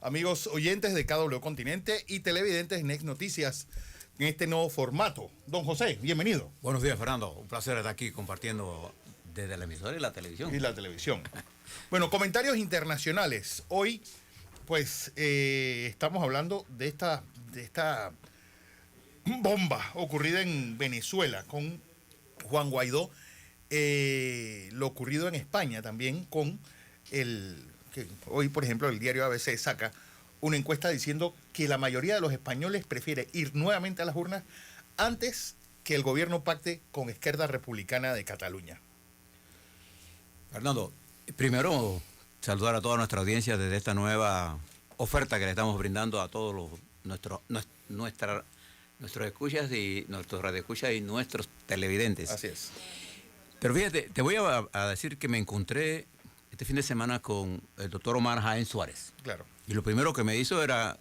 amigos oyentes de KW Continente y televidentes Next Noticias en este nuevo formato. Don José, bienvenido. Buenos días, Fernando. Un placer estar aquí compartiendo desde la emisora y la televisión. Bueno, comentarios internacionales. Hoy, pues, estamos hablando de esta bomba ocurrida en Venezuela con Juan Guaidó. Lo ocurrido en España también con que hoy, por ejemplo, el diario ABC saca una encuesta diciendo que la mayoría de los españoles prefiere ir nuevamente a las urnas antes que el gobierno pacte con Esquerda Republicana de Cataluña. Fernando, primero saludar a toda nuestra audiencia desde esta nueva oferta que le estamos brindando a todos nuestros escuchas y nuestros radioescuchas y nuestros televidentes. Así es. Pero fíjate, te voy a decir que me encontré este fin de semana con el doctor Omar Jaén Suárez. Claro. Y lo primero que me hizo era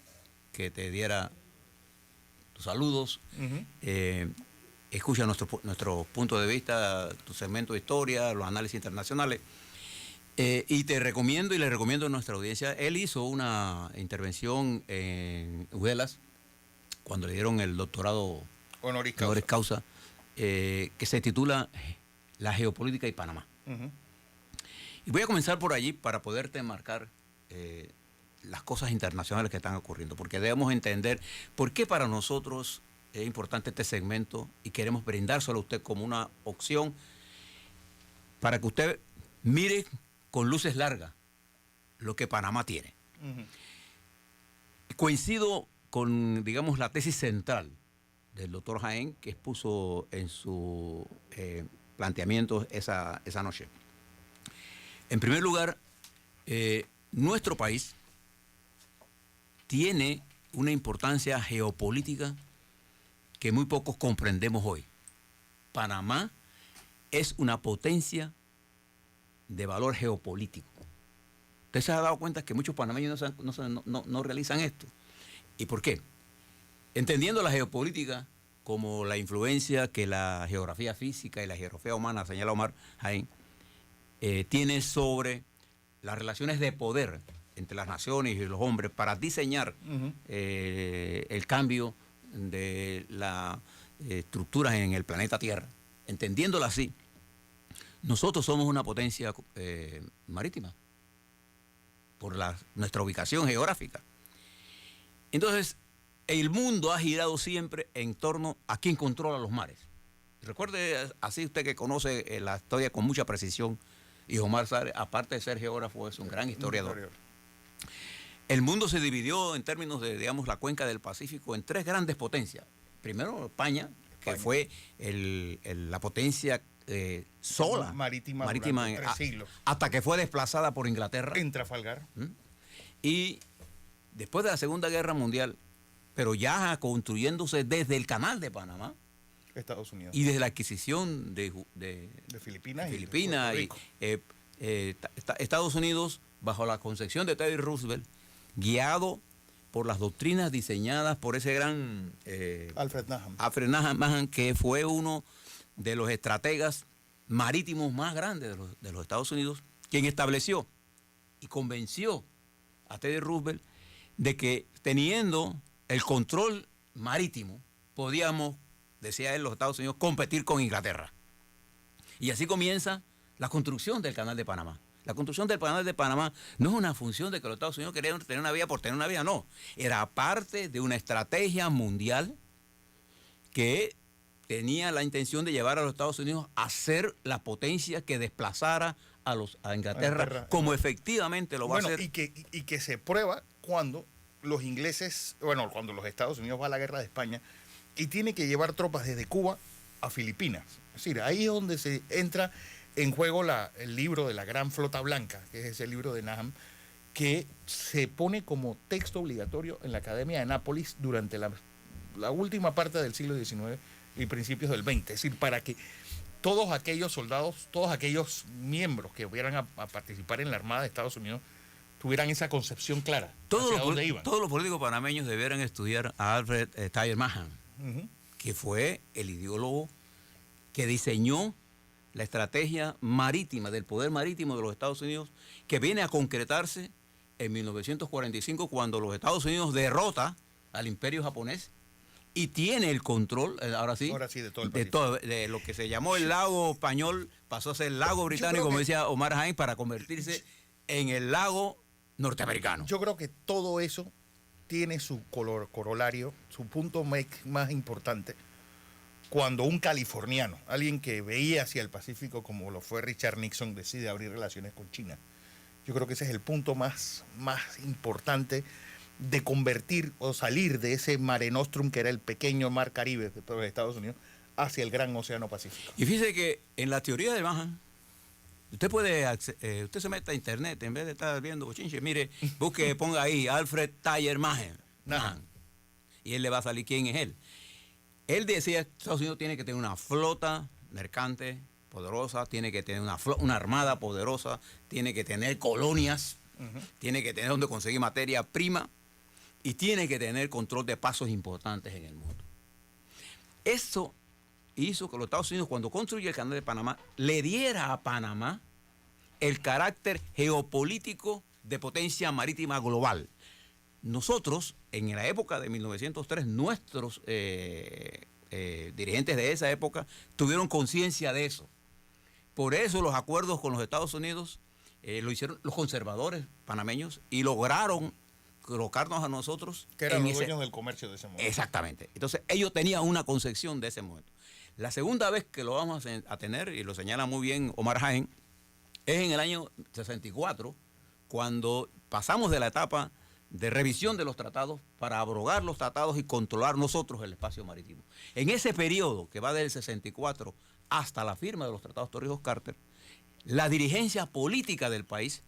que te diera tus saludos, escucha nuestro punto de vista, tu segmento de historia, los análisis internacionales. Y te recomiendo y le recomiendo a nuestra audiencia, él hizo una intervención en Uddelas cuando le dieron el doctorado honoris causa, que se titula La geopolítica y Panamá. Y voy a comenzar por allí para poderte marcar las cosas internacionales que están ocurriendo, porque debemos entender por qué para nosotros es importante este segmento y queremos brindárselo a usted como una opción para que usted mire con luces largas lo que Panamá tiene. Coincido con, digamos, la tesis central del doctor Jaén, que expuso en su planteamiento esa noche. En primer lugar, nuestro país tiene una importancia geopolítica que muy pocos comprendemos hoy. Panamá es una potencia de valor geopolítico. Usted se ha dado cuenta que muchos panameños no realizan esto. ¿Y por qué? Entendiendo la geopolítica como la influencia que la geografía física y la geografía humana, señala Omar Jaén, tiene sobre las relaciones de poder entre las naciones y los hombres para diseñar el cambio de las estructuras en el planeta Tierra. Entendiéndolo así, nosotros somos una potencia marítima por nuestra ubicación geográfica. Entonces, el mundo ha girado siempre en torno a quién controla los mares. Recuerde, así usted que conoce la historia con mucha precisión, y Omar Suárez, aparte de ser geógrafo, es un gran historiador. El mundo se dividió en términos de, digamos, la cuenca del Pacífico en tres grandes potencias. Primero, España, que fue la potencia sola, marítima durante 3 siglos. Hasta que fue desplazada por Inglaterra. En Trafalgar. Y después de la Segunda Guerra Mundial, pero ya construyéndose desde el Canal de Panamá, Estados Unidos. Y desde la adquisición de Filipinas y Estados Unidos, bajo la concepción de Teddy Roosevelt, guiado por las doctrinas diseñadas por ese gran Alfred Nahman, que fue uno de los estrategas marítimos más grandes de los Estados Unidos, quien estableció y convenció a Teddy Roosevelt de que teniendo el control marítimo podíamos, decía él, los Estados Unidos, competir con Inglaterra. Y así comienza la construcción del Canal de Panamá. La construcción del Canal de Panamá no es una función de que los Estados Unidos querían tener una vía por tener una vía, no. Era parte de una estrategia mundial que tenía la intención de llevar a los Estados Unidos a ser la potencia que desplazara a Inglaterra, como efectivamente lo va a hacer. Y que se prueba cuando los ingleses, cuando los Estados Unidos va a la guerra de España, y tiene que llevar tropas desde Cuba a Filipinas. Es decir, ahí es donde se entra en juego el libro de la Gran Flota Blanca, que es ese libro de Nahman, que se pone como texto obligatorio en la Academia de Nápoles durante la última parte del siglo XIX y principios del XX. Es decir, para que todos aquellos soldados, todos aquellos miembros que fueran a participar en la Armada de Estados Unidos tuvieran esa concepción clara hacia dónde iban. Todos los políticos panameños debieran estudiar a Alfred Thayer Mahan, que fue el ideólogo que diseñó la estrategia marítima, del poder marítimo de los Estados Unidos, que viene a concretarse en 1945 cuando los Estados Unidos derrota al imperio japonés y tiene el control, ahora sí, de todo el Pacífico. de lo que se llamó el lago español, pasó a ser el lago británico, como decía Omar Haim, para convertirse en el lago norteamericano. Yo creo que todo eso tiene su corolario, su punto más importante, cuando un californiano, alguien que veía hacia el Pacífico como lo fue Richard Nixon, decide abrir relaciones con China. Yo creo que ese es el punto más importante de convertir o salir de ese Mare Nostrum, que era el pequeño mar Caribe de los Estados Unidos, hacia el gran océano Pacífico. Y fíjese que en la teoría de Mahan, usted se mete a internet, en vez de estar viendo bochinche, mire, busque, ponga ahí Alfred Thayer Mahan, y él le va a salir quién es él. Él decía que Estados Unidos tiene que tener una flota mercante poderosa, tiene que tener una armada poderosa, tiene que tener colonias, tiene que tener donde conseguir materia prima y tiene que tener control de pasos importantes en el mundo. Eso hizo que los Estados Unidos, cuando construyó el Canal de Panamá, le diera a Panamá el carácter geopolítico de potencia marítima global. Nosotros, en la época de 1903, nuestros dirigentes de esa época tuvieron conciencia de eso. Por eso los acuerdos con los Estados Unidos lo hicieron los conservadores panameños y lograron colocarnos a nosotros. Que eran los dueños del comercio de ese momento. Exactamente. Entonces ellos tenían una concepción de ese momento. La segunda vez que lo vamos a tener, y lo señala muy bien Omar Haim, es en el año 64, cuando pasamos de la etapa de revisión de los tratados para abrogar los tratados y controlar nosotros el espacio marítimo. En ese periodo, que va del 64 hasta la firma de los tratados Torrijos-Carter, la dirigencia política del país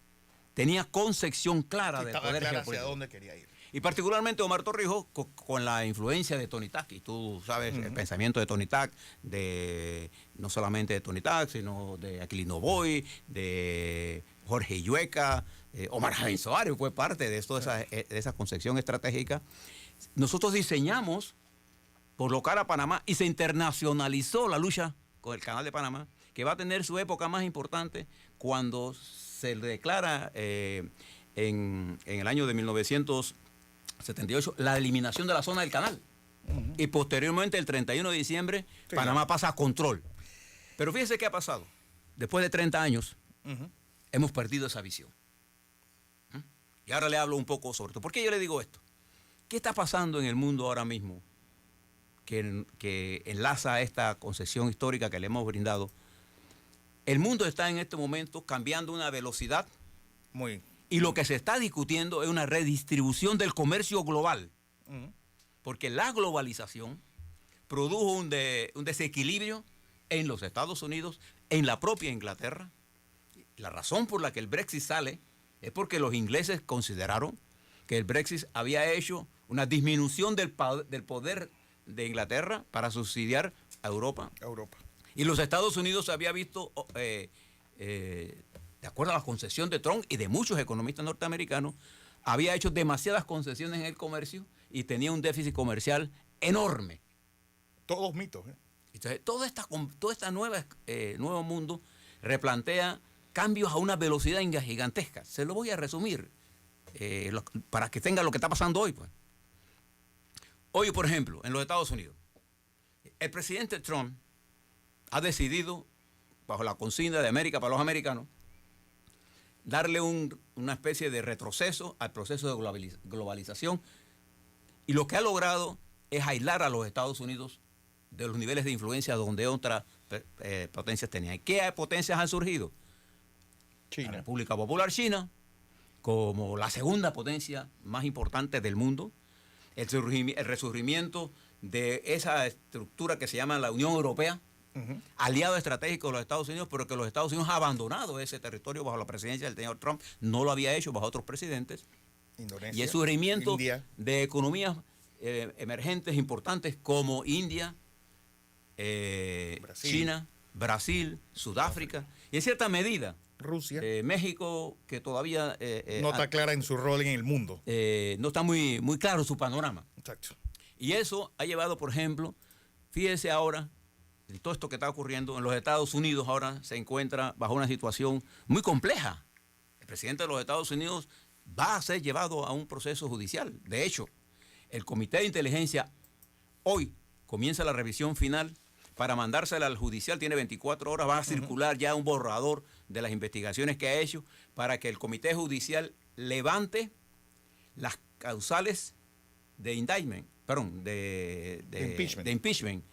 tenía concepción clara del poder geopolítico. Hacia dónde quería ir. Y particularmente Omar Torrijos, con la influencia de Tony Tack, y tú sabes el pensamiento de Tony Tack, no solamente de Tony Tack, sino de Aquilino Boy, de Jorge Illueca, Omar Jaime Soares fue parte de esa concepción estratégica. Nosotros diseñamos por colocar a Panamá y se internacionalizó la lucha con el Canal de Panamá, que va a tener su época más importante cuando se declara en el año de 1978 la eliminación de la zona del canal. Y posteriormente, el 31 de diciembre, Panamá pasa a control. Pero fíjese qué ha pasado. Después de 30 años, hemos perdido esa visión. Y ahora le hablo un poco sobre esto. ¿Por qué yo le digo esto? ¿Qué está pasando en el mundo ahora mismo que enlaza esta concesión histórica que le hemos brindado? El mundo está en este momento cambiando a una velocidad y lo que se está discutiendo es una redistribución del comercio global. Porque la globalización produjo un desequilibrio en los Estados Unidos, en la propia Inglaterra. La razón por la que el Brexit sale es porque los ingleses consideraron que el Brexit había hecho una disminución del poder de Inglaterra para subsidiar a Europa. Y los Estados Unidos se había visto, de acuerdo a la concesión de Trump y de muchos economistas norteamericanos, había hecho demasiadas concesiones en el comercio y tenía un déficit comercial enorme. Todos mitos. Entonces, todo este nuevo mundo replantea cambios a una velocidad gigantesca. Se lo voy a resumir para que tenga lo que está pasando hoy. Pues. Hoy, por ejemplo, en los Estados Unidos, el presidente Trump ha decidido, bajo la consigna de América para los americanos, darle una especie de retroceso al proceso de globalización, y lo que ha logrado es aislar a los Estados Unidos de los niveles de influencia donde otras potencias tenían. ¿Qué potencias han surgido? China. La República Popular China, como la segunda potencia más importante del mundo, el resurgimiento de esa estructura que se llama la Unión Europea, aliado estratégico de los Estados Unidos, pero que los Estados Unidos ha abandonado ese territorio bajo la presidencia del señor Trump, no lo había hecho bajo otros presidentes. Indonesia, y el surgimiento India, de economías emergentes importantes como India, China, Brasil, Sudáfrica, y en cierta medida Rusia, México, que todavía no está clara en su rol en el mundo. No está muy claro su panorama. Exacto. Y eso ha llevado, por ejemplo, fíjese ahora, en todo esto que está ocurriendo en los Estados Unidos, ahora se encuentra bajo una situación muy compleja. El presidente de los Estados Unidos va a ser llevado a un proceso judicial. De hecho, el Comité de Inteligencia hoy comienza la revisión final para mandársela al judicial, tiene 24 horas, va a circular ya un borrador de las investigaciones que ha hecho para que el Comité Judicial levante las causales de indictment, perdón, de impeachment.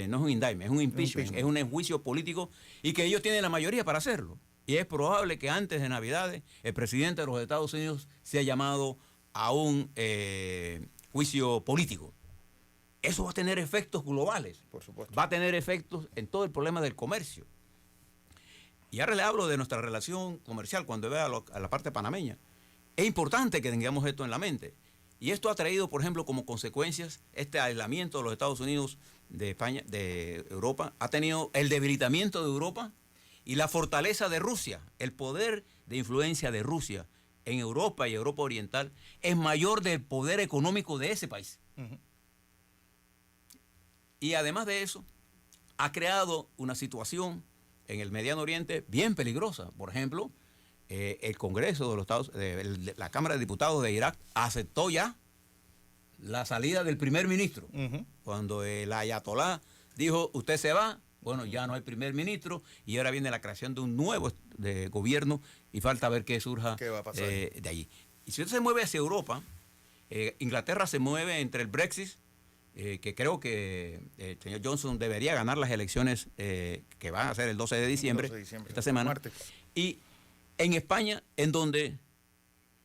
No es un indictment, es un impeachment, es un juicio político y que ellos tienen la mayoría para hacerlo. Y es probable que antes de Navidades el presidente de los Estados Unidos sea llamado a un juicio político. Eso va a tener efectos globales. Por supuesto. Va a tener efectos en todo el problema del comercio. Y ahora le hablo de nuestra relación comercial cuando vea a la parte panameña. Es importante que tengamos esto en la mente. Y esto ha traído, por ejemplo, como consecuencias este aislamiento de los Estados Unidos de España, de Europa. Ha tenido el debilitamiento de Europa y la fortaleza de Rusia. El poder de influencia de Rusia en Europa y Europa Oriental es mayor del poder económico de ese país. Y además de eso, ha creado una situación en el Mediano Oriente bien peligrosa. Por ejemplo, el Congreso de los Estados, la Cámara de Diputados de Irak aceptó ya la salida del primer ministro. Cuando el ayatolá dijo, usted se va, bueno, ya no hay primer ministro y ahora viene la creación de un nuevo gobierno y falta ver qué surja ¿Qué va a pasar? De allí. Y si usted se mueve hacia Europa, Inglaterra se mueve entre el Brexit, que creo que el señor Johnson debería ganar las elecciones que van a ser el 12 de diciembre, esta semana. Martes. Y en España, en donde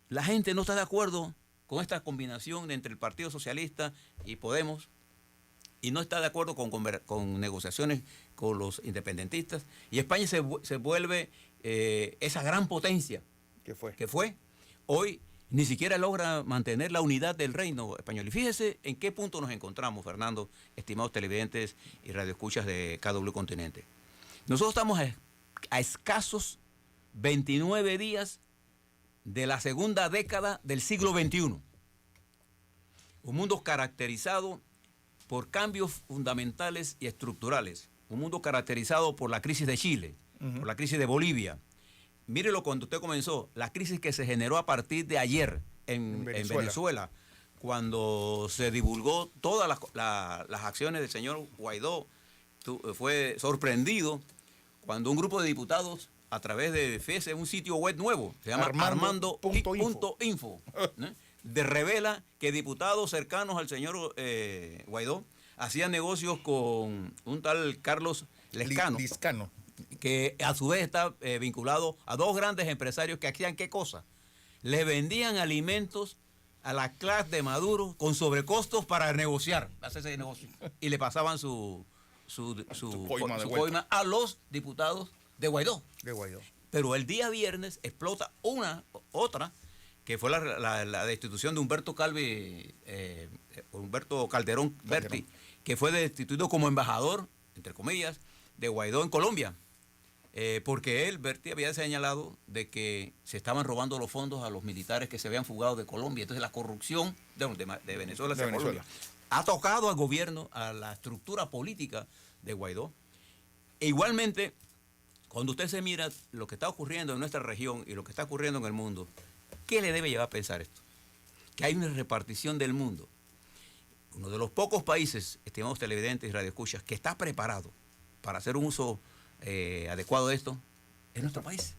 la gente no está de acuerdo con esta combinación entre el Partido Socialista y Podemos, y no está de acuerdo con negociaciones con los independentistas, y España se vuelve esa gran potencia que fue. Hoy ni siquiera logra mantener la unidad del reino español. Y fíjese en qué punto nos encontramos, Fernando, estimados televidentes y radioescuchas de KW Continente. Nosotros estamos a escasos 29 días de la segunda década del siglo XXI. Un mundo caracterizado por cambios fundamentales y estructurales. Un mundo caracterizado por la crisis de Chile, por la crisis de Bolivia. Mírelo cuando usted comenzó, la crisis que se generó a partir de ayer en Venezuela, cuando se divulgó todas las acciones del señor Guaidó. Fue sorprendido cuando un grupo de diputados, a través de FESE, un sitio web nuevo, se llama Armando.info, revela que diputados cercanos al señor Guaidó hacían negocios con un tal Carlos Lizcano, que a su vez está vinculado a dos grandes empresarios que hacían ¿qué cosa? Le vendían alimentos a la clase de Maduro con sobrecostos para negociar, hacer ese negocio. Y le pasaban su coima a los diputados de Guaidó. Pero el día viernes explota otra, que fue la destitución de Humberto Calderón Berti, que fue destituido como embajador, entre comillas, de Guaidó en Colombia. Porque Berti había señalado de que se estaban robando los fondos a los militares que se habían fugado de Colombia. Entonces la corrupción de Venezuela hacia Colombia ha tocado al gobierno, a la estructura política de Guaidó. E igualmente, cuando usted se mira lo que está ocurriendo en nuestra región y lo que está ocurriendo en el mundo, ¿qué le debe llevar a pensar esto? Que hay una repartición del mundo. Uno de los pocos países, estimados televidentes y radioescuchas, que está preparado para hacer un uso adecuado de esto, es nuestro país.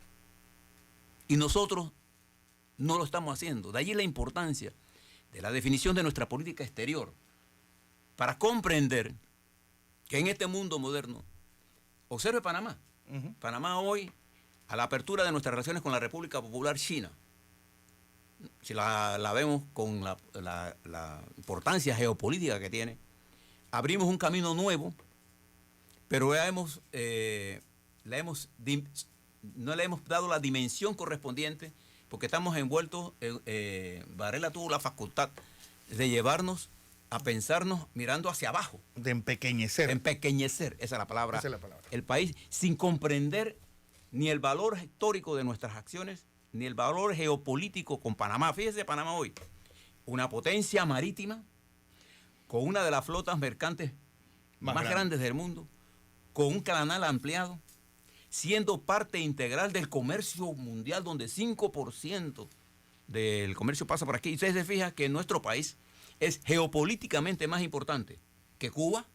Y nosotros no lo estamos haciendo. De allí la importancia de la definición de nuestra política exterior para comprender que en este mundo moderno, observe Panamá. Panamá hoy, a la apertura de nuestras relaciones con la República Popular China, si la vemos con la importancia geopolítica que tiene, abrimos un camino nuevo, pero no le hemos dado la dimensión correspondiente porque estamos envueltos, Varela tuvo la facultad de llevarnos a pensarnos mirando hacia abajo. De empequeñecer. Esa es la palabra. El país, sin comprender ni el valor histórico de nuestras acciones, ni el valor geopolítico con Panamá. Fíjese Panamá hoy, una potencia marítima, con una de las flotas mercantes más grandes del mundo, con un canal ampliado, siendo parte integral del comercio mundial, donde 5% del comercio pasa por aquí. Y usted se fija que nuestro país es geopolíticamente más importante que Cuba,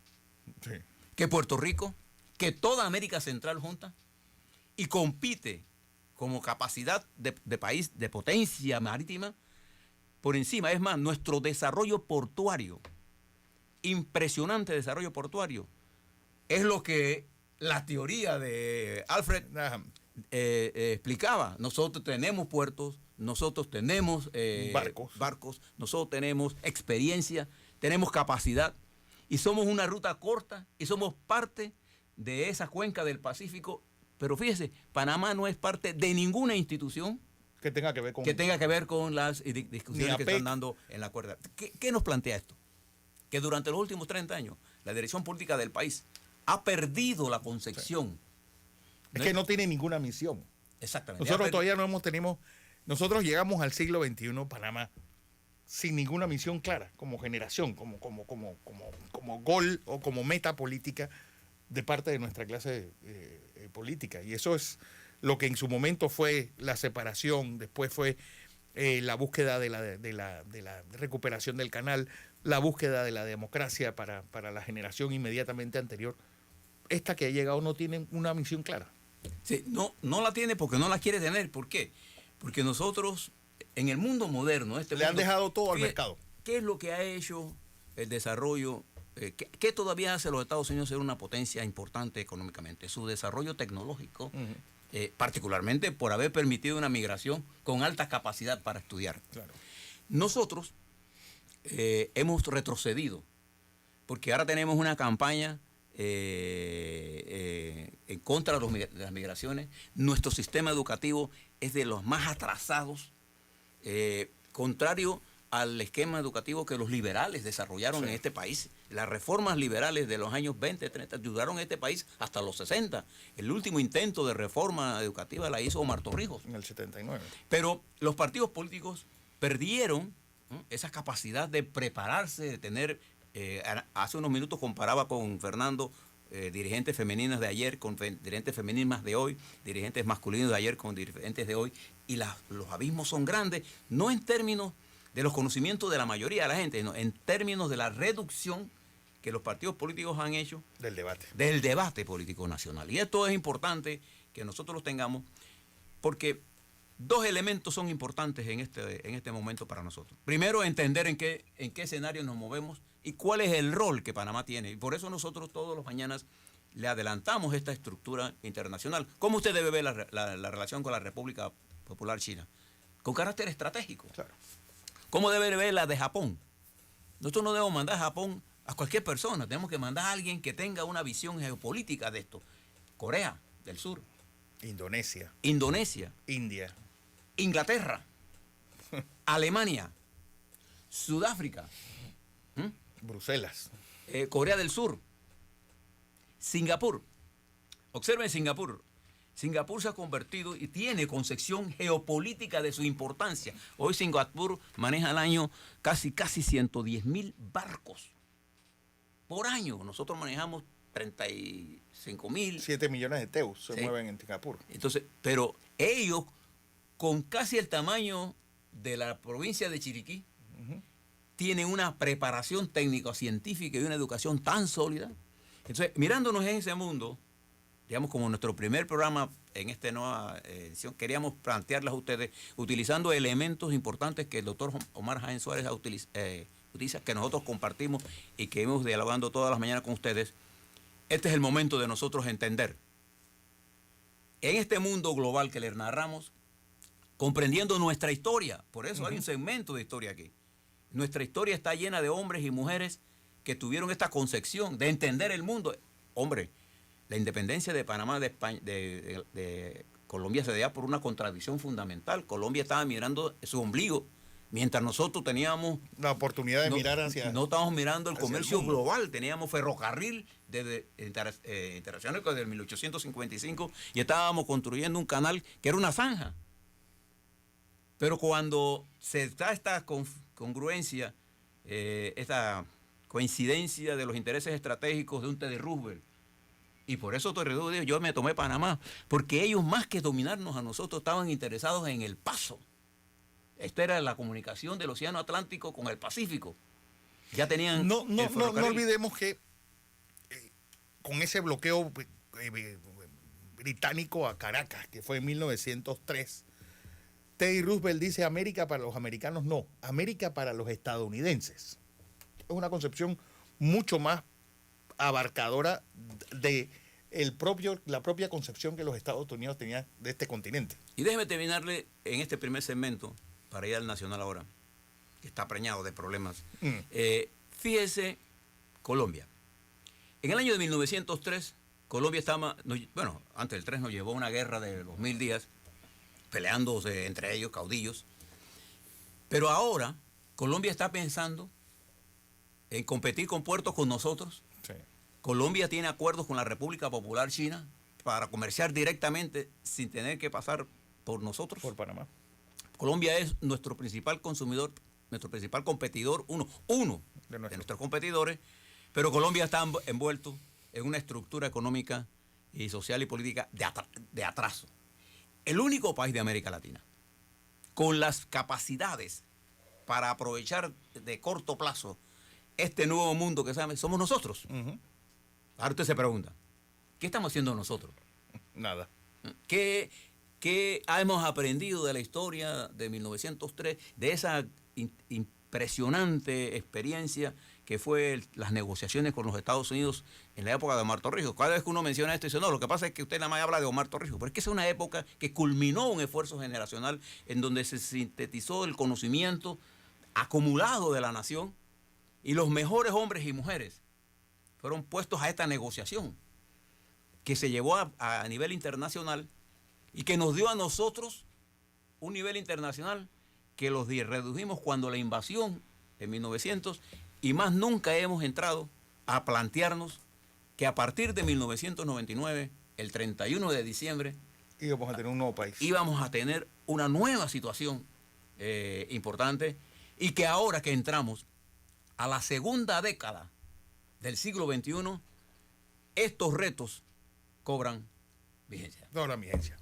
Sí. que Puerto Rico, que toda América Central junta, y compite como capacidad de país, de potencia marítima, por encima. Es más, nuestro desarrollo portuario, impresionante desarrollo portuario, es lo que la teoría de Alfred Ajá. explicaba. Nosotros tenemos puertos, nosotros tenemos barcos, nosotros tenemos experiencia, tenemos capacidad, y somos una ruta corta y somos parte de esa cuenca del Pacífico. Pero fíjese, Panamá no es parte de ninguna institución Que tenga que ver con las discusiones que están dando en la cuerda. ¿Qué nos plantea esto? Que durante los últimos 30 años la dirección política del país ha perdido la concepción. Es que no tiene ninguna misión. Exactamente. Nosotros todavía nosotros llegamos al siglo XXI, Panamá, sin ninguna misión clara, como generación, como gol o como meta política de parte de nuestra clase política. Y eso es lo que en su momento fue la separación, después fue la búsqueda de la recuperación del canal, la búsqueda de la democracia para la generación inmediatamente anterior. Esta que ha llegado no tiene una misión clara. Sí, no la tiene porque no la quiere tener. ¿Por qué? Porque nosotros, en el mundo moderno, han dejado todo al mercado. ¿Qué es lo que ha hecho el desarrollo? ¿Qué todavía hace los Estados Unidos ser una potencia importante económicamente? Su desarrollo tecnológico, particularmente por haber permitido una migración con alta capacidad para estudiar. Claro. Nosotros hemos retrocedido, porque ahora tenemos una campaña en contra de las migraciones. Nuestro sistema educativo es de los más atrasados, contrario al esquema educativo que los liberales desarrollaron en este país. Las reformas liberales de los años 20, 30 ayudaron a este país hasta los 60. El último intento de reforma educativa la hizo Omar Torrijos. En el 79. Pero los partidos políticos perdieron esa capacidad de prepararse, de tener... hace unos minutos comparaba con Fernando dirigentes femeninas de ayer con dirigentes femeninas de hoy, dirigentes masculinos de ayer con dirigentes de hoy, y los abismos son grandes, no en términos de los conocimientos de la mayoría de la gente, sino en términos de la reducción que los partidos políticos han hecho del debate político nacional. Y esto es importante que nosotros lo tengamos, porque dos elementos son importantes en este momento para nosotros. Primero, entender en qué escenario nos movemos y cuál es el rol que Panamá tiene. Y por eso nosotros todos los mañanas le adelantamos esta estructura internacional. ¿Cómo usted debe ver la relación con la República Popular China? Con carácter estratégico. Claro. ¿Cómo debe ver la de Japón? Nosotros no debemos mandar a Japón a cualquier persona. Tenemos que mandar a alguien que tenga una visión geopolítica de esto. Corea del Sur. Indonesia. India. Inglaterra. Alemania. Sudáfrica. Bruselas. Corea del Sur. Singapur. Observen Singapur. Singapur se ha convertido y tiene concepción geopolítica de su importancia. Hoy Singapur maneja al año casi 110,000 barcos por año. Nosotros manejamos 35,000. 7 millones de teus se mueven en Singapur. Entonces, pero ellos, con casi el tamaño de la provincia de Chiriquí, tienen una preparación técnico-científica y una educación tan sólida. Entonces, mirándonos en ese mundo, digamos, como nuestro primer programa en esta nueva edición, queríamos plantearles a ustedes, utilizando elementos importantes que el doctor Omar Jaén Suárez utiliza, que nosotros compartimos y que hemos dialogando todas las mañanas con ustedes. Este es el momento de nosotros entender, en este mundo global que les narramos, comprendiendo nuestra historia. Por eso hay un segmento de historia aquí. Nuestra historia está llena de hombres y mujeres que tuvieron esta concepción de entender el mundo. Hombre, la independencia de Panamá de Colombia se daba por una contradicción fundamental. Colombia estaba mirando su ombligo, mientras nosotros teníamos la oportunidad de mirar hacia... No estábamos mirando el comercio global, teníamos ferrocarril desde internacional desde el 1855 y estábamos construyendo un canal que era una zanja. Pero cuando se da esta congruencia, esta coincidencia de los intereses estratégicos de un Teddy Roosevelt, y por eso yo me tomé Panamá, porque ellos más que dominarnos a nosotros estaban interesados en el paso Esta era la comunicación del Océano Atlántico con el Pacífico. Ya tenían No el ferrocarril. olvidemos que con ese bloqueo británico a Caracas, que fue en 1903, Teddy Roosevelt dice América para los americanos, no, América para los estadounidenses. Es una concepción mucho más abarcadora de la propia concepción que los Estados Unidos tenían de este continente. Y déjeme terminarle en este primer segmento, para ir al nacional ahora, que está preñado de problemas. Fíjese, Colombia. En el año de 1903, Colombia estaba, bueno, antes del 3 nos llevó una guerra de los 1000 días, peleándose entre ellos, caudillos. Pero ahora, Colombia está pensando en competir con puertos con nosotros. Sí. Colombia tiene acuerdos con la República Popular China para comerciar directamente sin tener que pasar por nosotros. Por Panamá. Colombia es nuestro principal consumidor, nuestro principal competidor, uno de nuestros competidores, pero Colombia está envuelto en una estructura económica y social y política de atraso. El único país de América Latina con las capacidades para aprovechar de corto plazo este nuevo mundo que sabe, somos nosotros. Ahora usted se pregunta, ¿qué estamos haciendo nosotros? Nada. ¿Qué hemos aprendido de la historia de 1903, de esa impresionante experiencia que fue las negociaciones con los Estados Unidos en la época de Omar Torrijos? Cada vez que uno menciona esto, dice, no, lo que pasa es que usted nada más habla de Omar Torrijos, pero es que es una época que culminó un esfuerzo generacional en donde se sintetizó el conocimiento acumulado de la nación y los mejores hombres y mujeres fueron puestos a esta negociación que se llevó a nivel internacional y que nos dio a nosotros un nivel internacional que los redujimos cuando la invasión en 1900 y más nunca hemos entrado a plantearnos que a partir de 1999, el 31 de diciembre, íbamos a tener un nuevo país. Íbamos a tener una nueva situación importante y que ahora que entramos a la segunda década del siglo XXI, estos retos cobran vigencia. Cobran vigencia.